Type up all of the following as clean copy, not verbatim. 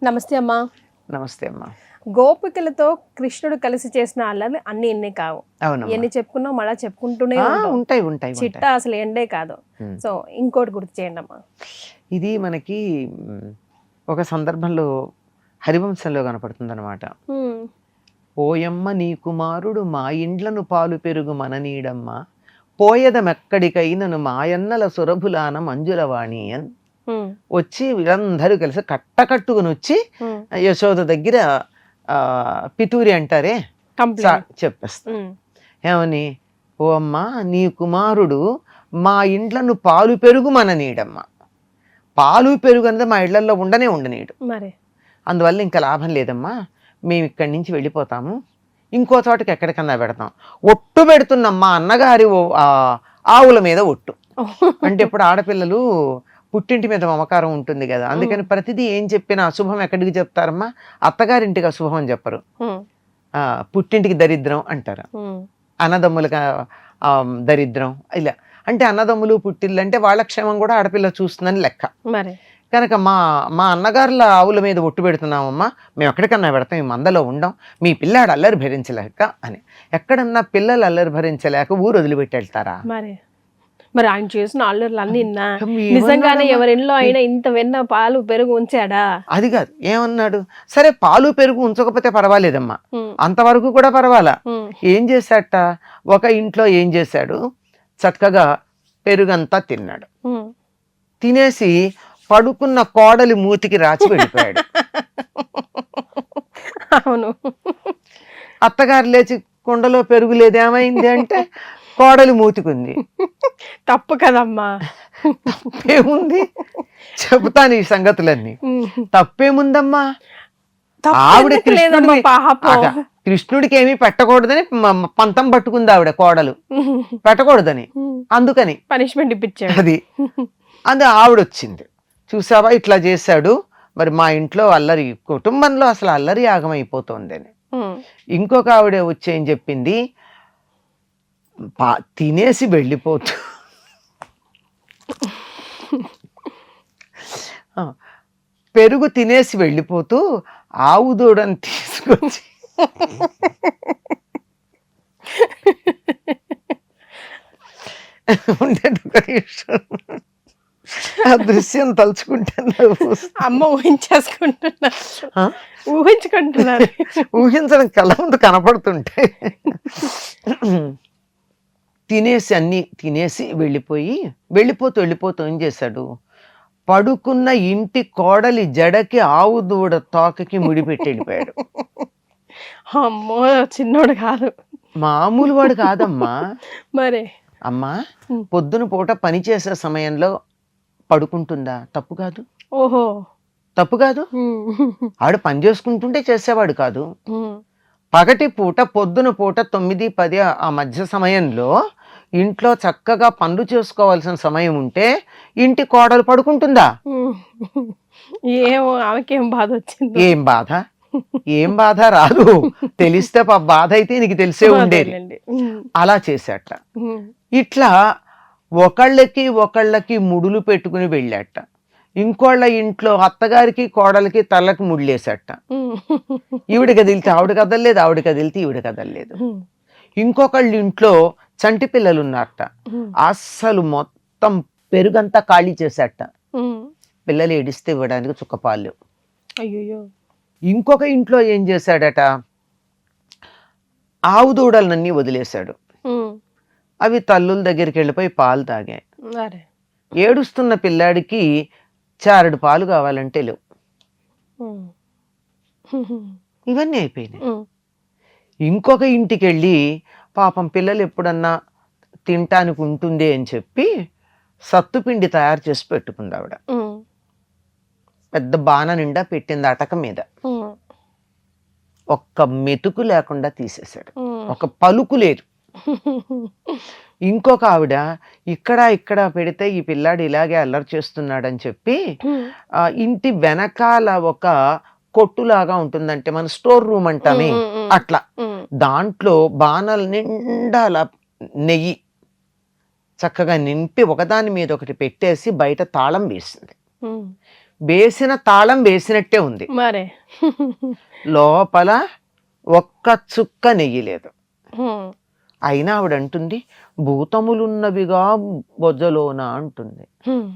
నమస్తే అమ్మా. నమస్తే అమ్మా. గోపికలతో కృష్ణుడు కలిసి చేసిన అల్లరి అన్ని ఎన్నే కావు. ఎన్ని చెప్పుకున్నా మళ్ళా చెప్పుకుంటూనే ఉంటాయి ఉంటాయి చిట్ట అసలు ఎండే కాదు. సో ఇంకోటి గుర్తు చేయండి అమ్మా. ఇది మనకి ఒక సందర్భంలో హరివంశంలో కనపడుతుంది అనమాట. ఓయమ్మ నీ కుమారుడు మా ఇండ్లను పాలు పెరుగు మననీడమ్మ, పోయదమెక్కడికైనను మాయన్నల సురభులాన మంజులవాణి అని వచ్చి వీళ్ళందరూ కలిసి కట్టకట్టుకుని వచ్చి యశోద దగ్గర పితూరి అంటారే చెప్పేస్తా. ఏమని, ఓ అమ్మ నీ కుమారుడు మా ఇండ్లను పాలు పెరుగు మననీడమ్మ. పాలు పెరుగు అనేది మా ఇళ్లలో ఉండనీడు, అందువల్ల ఇంకా లాభం లేదమ్మా, మేము ఇక్కడి నుంచి వెళ్ళిపోతాము, ఇంకో చోటకి ఎక్కడికన్నా పెడతాం. ఒట్టు పెడుతున్నమ్మా అన్నగారి ఆవుల మీద ఒట్టు. అంటే ఇప్పుడు ఆడపిల్లలు పుట్టింటి మీద మమకారం ఉంటుంది కదా, అందుకని ప్రతిదీ ఏం చెప్పినా అశుభం ఎక్కడికి చెప్తారమ్మా, అత్తగారింటికి అశుభం అని చెప్పరు, పుట్టింటికి దరిద్రం అంటారు, అన్నదమ్ములుగా దరిద్రం ఇలా. అంటే అన్నదమ్ములు పుట్టిల్లు అంటే వాళ్ళ క్షేమం కూడా ఆడపిల్ల చూస్తుందని లెక్క. కనుక మా అన్నగారుల ఆవుల మీద ఒట్టు పెడుతున్నామమ్మా, మేము ఎక్కడికన్నా పెడతాం, ఈ మందలో ఉండం, మీ పిల్లాడు అల్లరి భరించలేక అని. ఎక్కడన్నా పిల్లలు అల్లరి భరించలేక ఊరు వదిలిపెట్టి వెళ్తారా? మరి ఆయన చేసిన అల్లర్లు అన్ని నిజంగానే ఎవరింట్లో అయినా ఇంత వెన్న పాలు పెరుగు ఉంచాడా? అది కాదు, ఏమన్నాడు, సరే పాలు పెరుగు ఉంచకపోతే పర్వాలేదమ్మా, అంతవరకు కూడా పర్వాలా. ఏం చేశాట, ఒక ఇంట్లో ఏం చేశాడు, చక్కగా పెరుగంతా తిన్నాడు, తినేసి పడుకున్న కోడలి మూతికి రాచి వెళ్ళిపోయాడు. అవును. అత్తగారు లేచి కుండలో పెరుగు లేదేమైంది అంటే కోడలి మూతికుంది. తప్పు కదమ్మా. తప్పేముంది, చెబుతాను ఈ సంగతులన్నీ. తప్పేముందమ్మా, ఆవిడ కృష్ణుడికి ఏమీ పెట్టకూడదని పంతం పట్టుకుంది ఆవిడ కోడలు, పెట్టకూడదని, అందుకని పనిష్మెంట్ ఇప్పించాడు. అది ఆవిడొచ్చింది, చూసావా ఇట్లా చేశాడు, మరి మా ఇంట్లో అల్లరి, కుటుంబంలో అసలు అల్లరి యాగమైపోతుంది అని. ఇంకొక ఆవిడ వచ్చి ఏం చెప్పింది, తినేసి వెళ్ళిపోతూ పెరుగు తినేసి వెళ్ళిపోతూ ఆవు దూడని తీసుకొచ్చి ఆ దృశ్యం తలుచుకుంటే అమ్మ ఊహించుకుంటున్నారు. ఊహించడం కళ్ళ ముందు కనపడుతుంటే తినేసి వెళ్ళిపోతూ ఏం చేశాడు, పడుకున్న ఇంటి కోడలి జడకి ఆవు దూడ తోకకి ముడిపెట్టి వెళ్ళిపోయాడు. అమ్మో, చిన్నోడు కాదు, మామూలు వాడు కాదమ్మా. మరి అమ్మా, పొద్దున పూట పని చేసే సమయంలో పడుకుంటుందా? తప్పు కాదు. ఓహో, తప్పు కాదు. ఆవిడ పని చేసుకుంటుంటే చేసేవాడు కాదు. పగటి పూట పొద్దున పూట 9-10 ఆ మధ్య సమయంలో ఇంట్లో చక్కగా పనులు చేసుకోవాల్సిన సమయం ఉంటే ఇంటి కోడలు పడుకుంటుందా? ఏమో, ఆమెకేం బాధ వచ్చింది. ఏం బాధ రాదు, తెలిస్తే బాధ అయితే నీకు తెలిసే ఉండేది. అలా చేశాట. ఇట్లా ఒకళ్ళకి ముడులు పెట్టుకుని వెళ్ళాట. ఇంకోళ్ళ ఇంట్లో అత్తగారికి కోడలికి తలకి ముళ్ళేసట. ఈవిడ కదిలితే ఆవిడ కదలలేదు, ఆవిడ కదిలితే ఈవిడ కదలలేదు. ఇంకొకళ్ళ ఇంట్లో చంటి పిల్లలు ఉన్నారట, అస్సలు మొత్తం పెరుగంతా ఖాళీ చేశాట. పిల్లలు ఏడిస్తే ఇవ్వడానికి చుక్కపాలు. అయ్యో. ఇంకొక ఇంట్లో ఏం చేశాడట, ఆవు దూడలన్నీ వదిలేశాడు. అవి తల్లుల దగ్గరికి వెళ్ళిపోయి పాలు తాగాయి. ఏడుస్తున్న పిల్లాడికి చారెడు పాలు కావాలంటే లేవు. ఇవన్నీ అయిపోయినాయి. ఇంకొక ఇంటికి వెళ్ళి పాపం పిల్లలు ఎప్పుడన్నా తినటానికి ఉంటుంది అని చెప్పి సత్తుపిండి తయారు చేసి పెట్టుకుంది ఆవిడ. పెద్ద బాణ నిండా పెట్టింది అటక మీద. ఒక్క మెతుకు లేకుండా తీసేశాడు, ఒక పలుకు లేదు. ఇంకొక ఆవిడ ఇక్కడ పెడితే ఈ పిల్లాడు ఇలాగే అల్లరి చేస్తున్నాడని చెప్పి ఇంటి వెనకాల ఒక కొట్టులాగా ఉంటుందంటే మన స్టోర్ రూమ్ అంటామే అట్లా, దాంట్లో బాణాల నిండా నెయ్యి చక్కగా నింపి ఒకదాని మీద ఒకటి పెట్టేసి బయట తాళం వేసింది. ఉమ్. వేసిన తాళం వేసినట్టే ఉంది, మరే. లోపల ఒక్క చుక్క నెయ్యి లేదు. ఉమ్. అయినా ఆవిడ అంటుంది, భూతములున్నవిగా బొజ్జలోన అంటుంది. ఉమ్.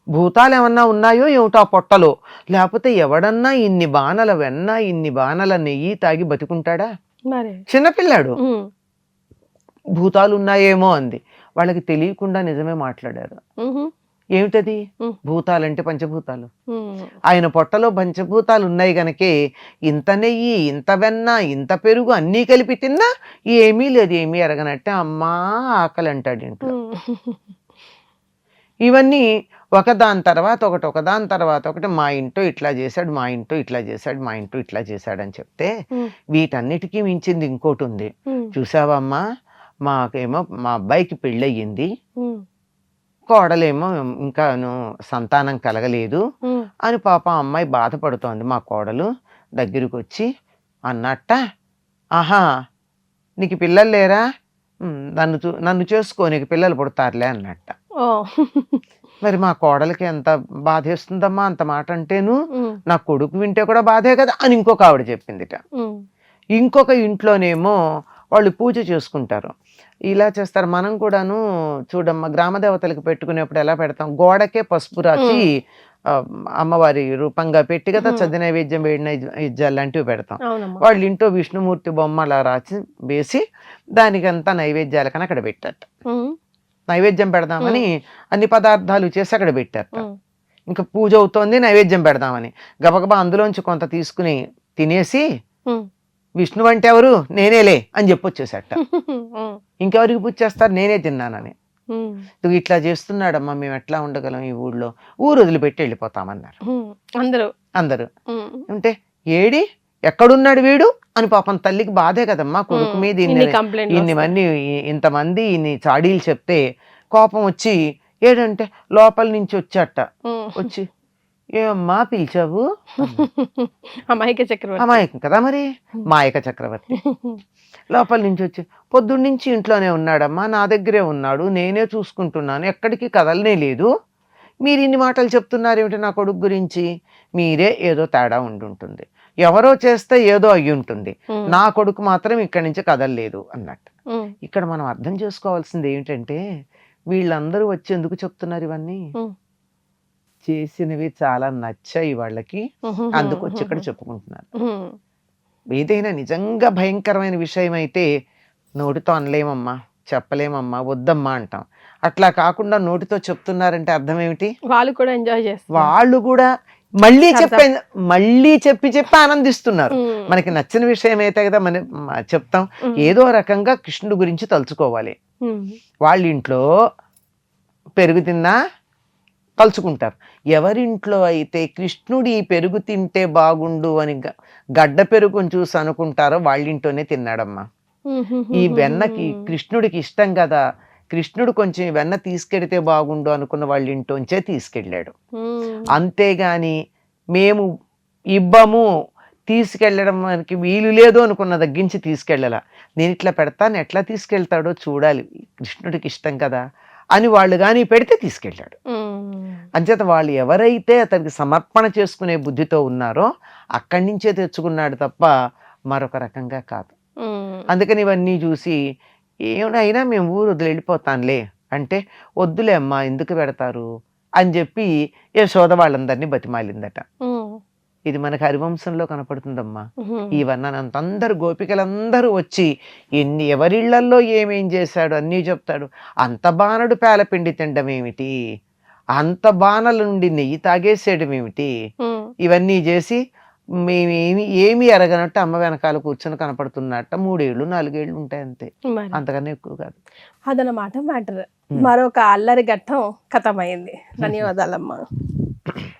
భూతాలు ఏమన్నా ఉన్నాయో ఏమిటో ఆ పొట్టలో, లేకపోతే ఎవడన్నా ఇన్ని బాణల వెన్న ఇన్ని బాణల నెయ్యి తాగి బతుకుంటాడా? మరే. చిన్నపిల్లాడు. ఉమ్. భూతాలు ఉన్నాయేమో అంది. వాళ్ళకి తెలియకుండా నిజమే మాట్లాడారు. ఉహు. ఏమిటది? ఉమ్. భూతాలంటే పంచభూతాలు. ఉమ్. ఆయన పొట్టలో పంచభూతాలు ఉన్నాయి గనకే ఇంత నెయ్యి ఇంత వెన్న ఇంత పెరుగు అన్నీ కలిపి తిన్నా ఏమీ లేదు, ఏమీ ఎరగనట్టే అమ్మా ఆకలి అంటాడు ఇంట్లో. ఉమ్. ఇవన్నీ ఒకదాని తర్వాత ఒకటి ఒకదాని తర్వాత ఒకటి, మా ఇంట్లో ఇట్లా చేశాడు, మా ఇంట్లో ఇట్లా చేశాడు, మా ఇంట్లో ఇట్లా చేశాడు అని చెప్తే, ఉమ్. వీటన్నిటికీ మించింది ఇంకోటి ఉంది. ఉమ్. చూసావమ్మా, మాకేమో మా అబ్బాయికి పెళ్ళయింది, ఉమ్. కోడలేమో ఇంకాను సంతానం కలగలేదు ఉమ్. అని పాపం అమ్మాయి బాధపడుతోంది. మా కోడలు దగ్గరికి వచ్చి అన్నట్ట, ఆహా నీకు పిల్లలు లేరా, నన్ను చేసుకో, నీకు పిల్లలు పుడతారులే అన్నట్ట. ఓ. మరి మా కోడలికి ఎంత బాధేస్తుందమ్మా అంత మాట అంటేను, ఉమ్. నా కొడుకు వింటే కూడా బాధే కదా అని ఇంకొక ఆవిడ చెప్పిందిట. ఉమ్. ఇంకొక ఇంట్లోనేమో వాళ్ళు పూజ చేసుకుంటారు, ఇలా చేస్తారు. మనం కూడాను చూడమ్మా, గ్రామ దేవతలకు పెట్టుకునేప్పుడు ఎలా పెడతాం, గోడకే పసుపు రాసి అమ్మవారి రూపంగా పెట్టి కదా చద్ది నైవేద్యం, వేడి నైవేద్యాలు లాంటివి పెడతాం. అవునమ్మా. వాళ్ళ ఇంట్లో విష్ణుమూర్తి బొమ్మ అలా రాసి వేసి దానికంతా నైవేద్యాలకని అక్కడ పెట్టారట. ఉమ్. నైవేద్యం పెడదామని అన్ని పదార్థాలు చేసి అక్కడ పెట్టారట. ఉమ్. ఇంకా పూజ అవుతోంది, నైవేద్యం పెడదామని గబగబా అందులోంచి కొంత తీసుకుని తినేసి, ఉమ్. విష్ణువు అంటే ఎవరు, నేనేలే అని చెప్పొచ్చేసట. ఉమ్. ఇంకెవరికి పూజ చేస్తారు, నేనే తిన్నానని. ఉమ్. నువ్వు ఇట్లా చేస్తున్నాడమ్మా, మేము ఎట్లా ఉండగలం ఈ ఊళ్ళో, ఊరు వదిలిపెట్టి వెళ్ళిపోతామన్నారు ఉమ్. అందరూ. అందరూ. ఉమ్. అంటే ఏడి ఎక్కడున్నాడు వీడు అని పాపం తల్లికి బాధే కదమ్మా, కొడుకు మీద ఇంతమంది ఇన్ని చాడీలు చెప్తే కోపం వచ్చి ఏడంటే లోపల నుంచి వచ్చాట. వచ్చి ఏమమ్మా పిలిచావు, అమాయక చక్రవర్తి. అమాయకం కదా మరి, మాయక చక్రవర్తి. లోపల నుంచి వచ్చి, పొద్దున్నుంచి ఇంట్లోనే ఉన్నాడమ్మా, నా దగ్గరే ఉన్నాడు, నేనే చూసుకుంటున్నాను, ఎక్కడికి కదలనే లేదు, మీరు ఇన్ని మాటలు చెప్తున్నారు ఏమిటి నా కొడుకు గురించి, మీరే ఏదో తేడా ఉండుంటుంది, ఎవరో చేస్తే ఏదో అయ్యి ఉంటుంది, నా కొడుకు మాత్రం ఇక్కడి నుంచి కదలలేదు అన్నట్టు. ఇక్కడ మనం అర్థం చేసుకోవాల్సింది ఏమిటంటే, వీళ్ళందరూ వచ్చి ఎందుకు చెప్తున్నారు ఇవన్నీ, చేసినవి చాలా నచ్చాయి వాళ్ళకి, అందుకు వచ్చి ఇక్కడ చెప్పుకుంటున్నారు. ఏదైనా నిజంగా భయంకరమైన విషయం అయితే నోటితో అనలేమమ్మా, చెప్పలేమమ్మా, వద్దమ్మా అంటాం. అట్లా కాకుండా నోటితో చెప్తున్నారంటే అర్థం ఏమిటి, వాళ్ళు కూడా ఎంజాయ్ చేస్తారు, వాళ్ళు కూడా మళ్ళీ చెప్పి ఆనందిస్తున్నారు. మనకి నచ్చిన విషయం అయితే కదా మనం చెప్తాం. ఏదో రకంగా కృష్ణుడి గురించి తలుచుకోవాలి. వాళ్ళ ఇంట్లో పెరుగు తిన్నా తలుచుకుంటారు. ఎవరింట్లో అయితే కృష్ణుడి పెరుగు తింటే బాగుండు అని గడ్డ పెరుగుని చూసి అనుకుంటారో వాళ్ళింట్లోనే తిన్నాడమ్మా. ఈ వెన్నకి కృష్ణుడికి ఇష్టం కదా, కృష్ణుడు కొంచెం వెన్న తీసుకెడితే బాగుండు అనుకున్న వాళ్ళ ఇంట్లోంచే తీసుకెళ్ళాడు. అంతేగాని మేము ఇవ్వము, తీసుకెళ్ళడం మనకి వీలు లేదు అనుకున్న తగ్గించి తీసుకెళ్ళాల. నేను ఇట్లా పెడతాను, ఎట్లా తీసుకెళ్తాడో చూడాలి, కృష్ణుడికి ఇష్టం కదా అని వాళ్ళు కానీ పెడితే తీసుకెళ్ళాడు. అంచేత వాళ్ళు ఎవరైతే అతనికి సమర్పణ చేసుకునే బుద్ధితో ఉన్నారో అక్కడి నుంచే తెచ్చుకున్నాడు తప్ప మరొక రకంగా కాదు. అందుకని ఇవన్నీ చూసి ఏమైనా మేము ఊరు వదిలి వెళ్ళిపోతానులే అంటే, వద్దులే అమ్మా ఎందుకు పెడతారు అని చెప్పి యశోద వాళ్ళందరినీ బతిమాలిందట. ఇది మనకి హరివంశంలో కనపడుతుందమ్మా. ఈ వర్ణనంత అందరు గోపికలందరూ వచ్చి ఎవరిళ్లల్లో ఏమేం చేశాడు అన్నీ చెప్తాడు. అంత బాణడు పేలపిండి తినడం ఏమిటి, అంత బాణల నుండి నెయ్యి తాగేసేయడం ఏమిటి, ఇవన్నీ చేసి ఏమి ఎరగనట్టు అమ్మ వెనకాల కూర్చొని కనపడుతున్నట్ట. 3 ఏళ్ళు 4 ఏళ్ళు ఉంటాయి అంతే, అంతకన్నా ఎక్కువ కాదు. అదనమాట మ్యాటర్. మరొక అల్లరి ఘట్టం కథమైంది. ధన్యవాదాలమ్మా.